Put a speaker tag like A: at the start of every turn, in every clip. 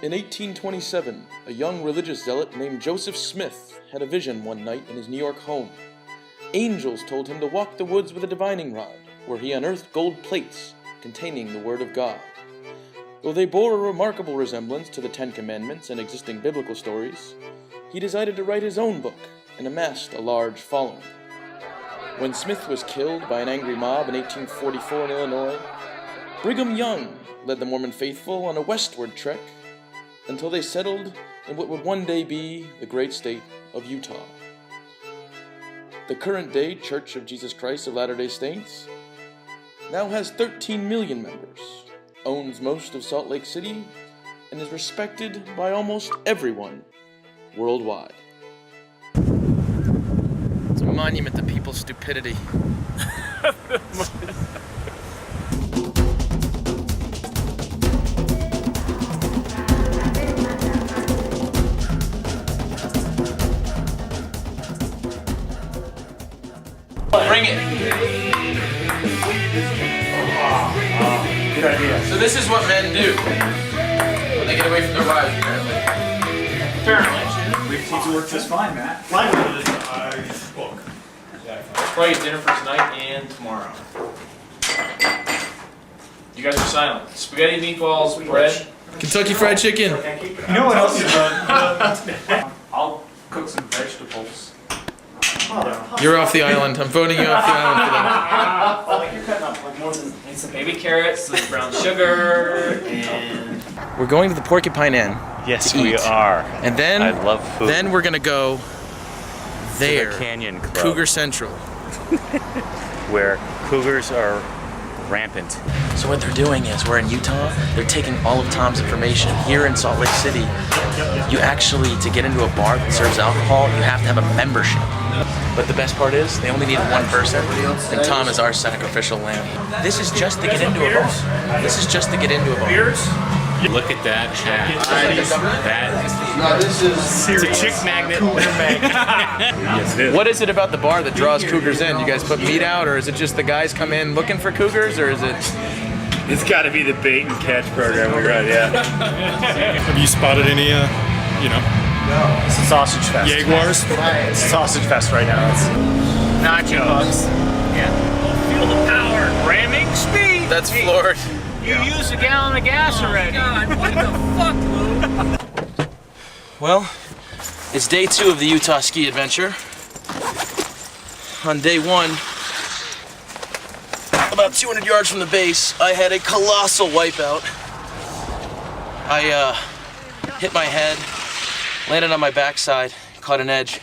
A: In 1827, a young religious zealot named Joseph Smith had a vision one night in his New York home. Angels told him to walk the woods with a divining rod, where he unearthed gold plates containing the Word of God. Though they bore a remarkable resemblance to the Ten Commandments and existing biblical stories, he decided to write his own book and amassed a large following. When Smith was killed by an angry mob in 1844 in Illinois, Brigham Young led the Mormon faithful on a westward trek until they settled in what would one day be the great state of Utah. The current-day Church of Jesus Christ of Latter-day Saints now has 13 million members, owns most of Salt Lake City, and is respected by almost everyone worldwide. It's a monument to people's stupidity. Bring it.
B: Good idea.
A: So this is what men do when they get away from their wives, apparently.
B: Apparently. We seem to work just fine, Matt. Mine was book.
C: Probably dinner for tonight and tomorrow. You guys are silent. Spaghetti, meatballs, bread.
A: Kentucky Fried Chicken.
B: You know what else is
C: I'll cook some vegetables.
A: You're off the island. I'm voting you off the island for that.
C: Like you're cutting up like more than some baby carrots, some brown sugar, and
A: We're going to the Porcupine Inn.
D: Yes,
A: to
D: we
A: eat.
D: are.
A: And then,
D: I love food.
A: Then we're gonna go there.
D: To the Canyon Club,
A: Cougar Central.
D: where cougars are rampant.
A: So what they're doing is, we're in Utah, they're taking all of Tom's information. Here in Salt Lake City, you actually, to get into a bar that serves alcohol, you have to have a membership. But the best part is, they only need one person, and Tom is our sacrificial lamb. This is just to get into a bar. This is just to get into a bar.
D: Look at that hat.
A: It's
D: a chick magnet. Yes, it is.
A: What is it about the bar that draws cougars in? You guys put meat out, or is it just the guys come in looking for cougars, or is it?
D: It's got to be the bait and catch program we run, yeah.
E: Have you spotted any,
B: It's a sausage fest.
E: jaguars?
B: It's a sausage fest right now. It's
C: nacho bugs. Yeah. Feel the power. Ramming speed.
A: That's floored.
C: You used a gallon of gas already. God, what the fuck, Lou?
A: Well, it's day 2 of the Utah ski adventure. On day 1, about 200 yards from the base, I had a colossal wipeout. I hit my head, landed on my backside, caught an edge.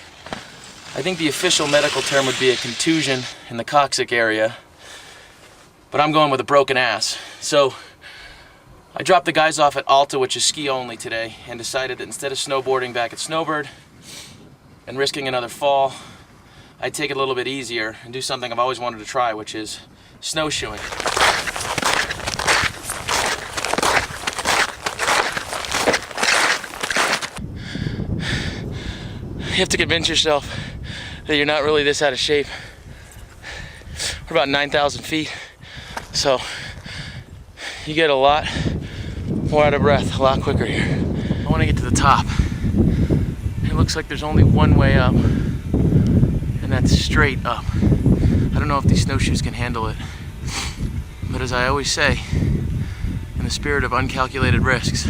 A: I think the official medical term would be a contusion in the coccyx area, but I'm going with a broken ass. So I dropped the guys off at Alta, which is ski only today, and decided that instead of snowboarding back at Snowbird and risking another fall, I'd take it a little bit easier and do something I've always wanted to try, which is snowshoeing. You have to convince yourself that you're not really this out of shape. We're about 9,000 feet, so you get a lot more out of breath a lot quicker here. I want to get to the top. It looks like there's only one way up, and that's straight up. I don't know if these snowshoes can handle it, but as I always say, in the spirit of uncalculated risks,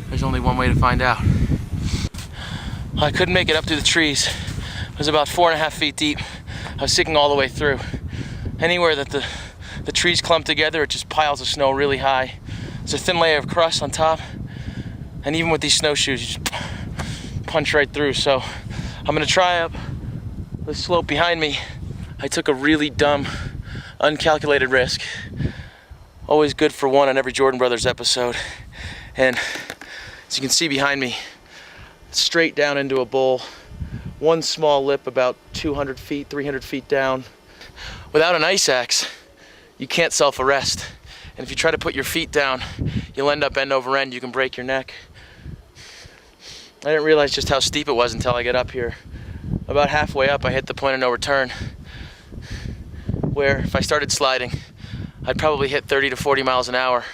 A: there's only one way to find out. I couldn't make it up through the trees. It was about 4.5 feet deep. I was sinking all the way through. Anywhere that the trees clump together, it just piles of snow really high. There's a thin layer of crust on top, and even with these snowshoes, you just punch right through. So I'm gonna try up the slope behind me. I took a really dumb, uncalculated risk. Always good for one on every Jordan Brothers episode. And as you can see behind me, straight down into a bowl. One small lip about 200 feet, 300 feet down. Without an ice axe, you can't self-arrest. And if you try to put your feet down, you'll end up end over end. You can break your neck. I didn't realize just how steep it was until I got up here. About halfway up, I hit the point of no return, where if I started sliding, I'd probably hit 30 to 40 miles an hour,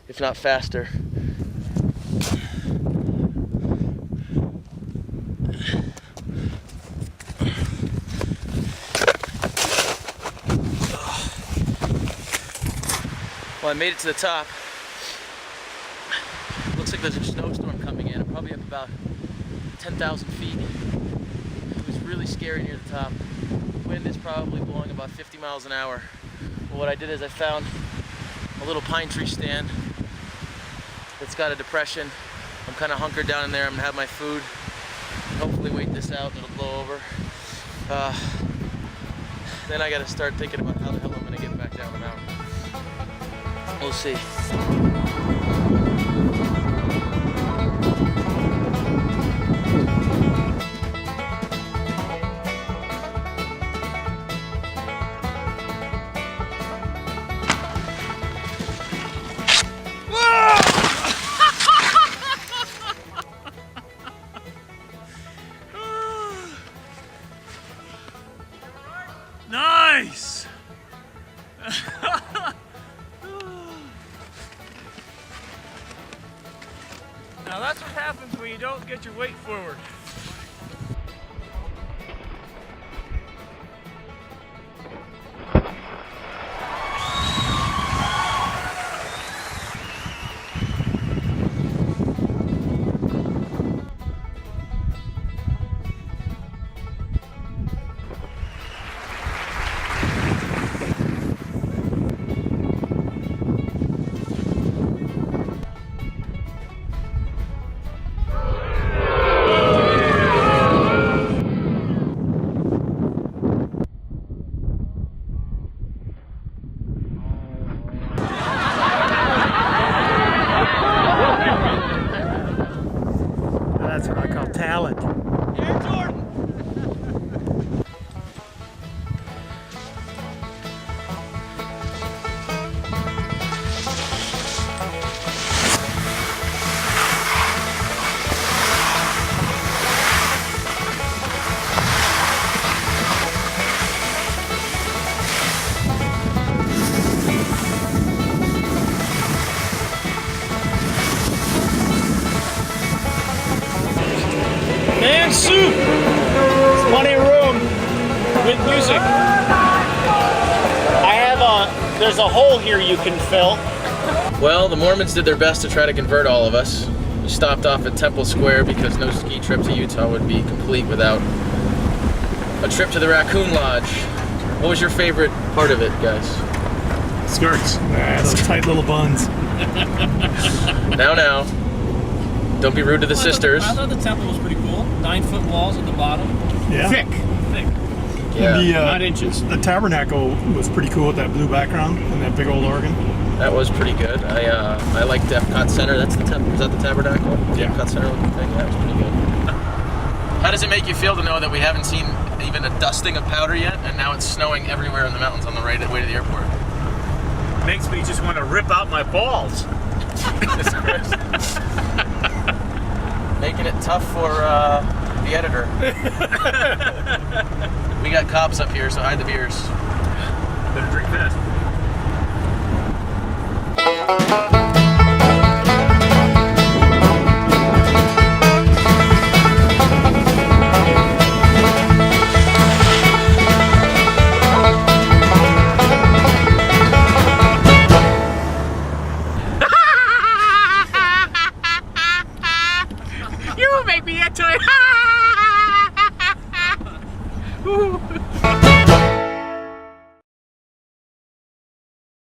A: if not faster. Well, I made it to the top. Looks like there's a snowstorm coming in. I'm probably up about 10,000 feet. It was really scary near the top. Wind is probably blowing about 50 miles an hour. But what I did is I found a little pine tree stand that's got a depression. I'm kind of hunkered down in there. I'm gonna have my food. Hopefully wait this out and it'll blow over. Then I gotta start thinking about how the hell I'm gonna get back down the mountain. We'll see.
C: Nice! Now that's what happens when you don't get your weight forward.
E: That's what I call talent.
C: Air Jordan! And soup! There's plenty of room with music. There's a hole here you can fill.
A: Well, the Mormons did their best to try to convert all of us. We stopped off at Temple Square because no ski trip to Utah would be complete without a trip to the Raccoon Lodge. What was your favorite part of it, guys?
E: Skirts. Those tight little buns.
A: Now. Don't be rude to the sisters.
C: I thought the temple was pretty cool. 9-foot walls at the bottom.
E: Yeah.
C: Thick.
A: Yeah.
E: The,
C: Not inches.
E: The tabernacle was pretty cool with that blue background and that big old organ.
A: That was pretty good. I liked Epcot Center. That's the is that the tabernacle?
E: Yeah.
A: Epcot Center looking thing. Yeah, it was pretty good. How does it make you feel to know that we haven't seen even a dusting of powder yet, and now it's snowing everywhere in the mountains on the way to the airport?
D: Makes me just want to rip out my balls.
A: Jesus Christ. Making it tough for the editor. We got cops up here, so hide the beers.
D: Better drink fast.
C: You will make me into it.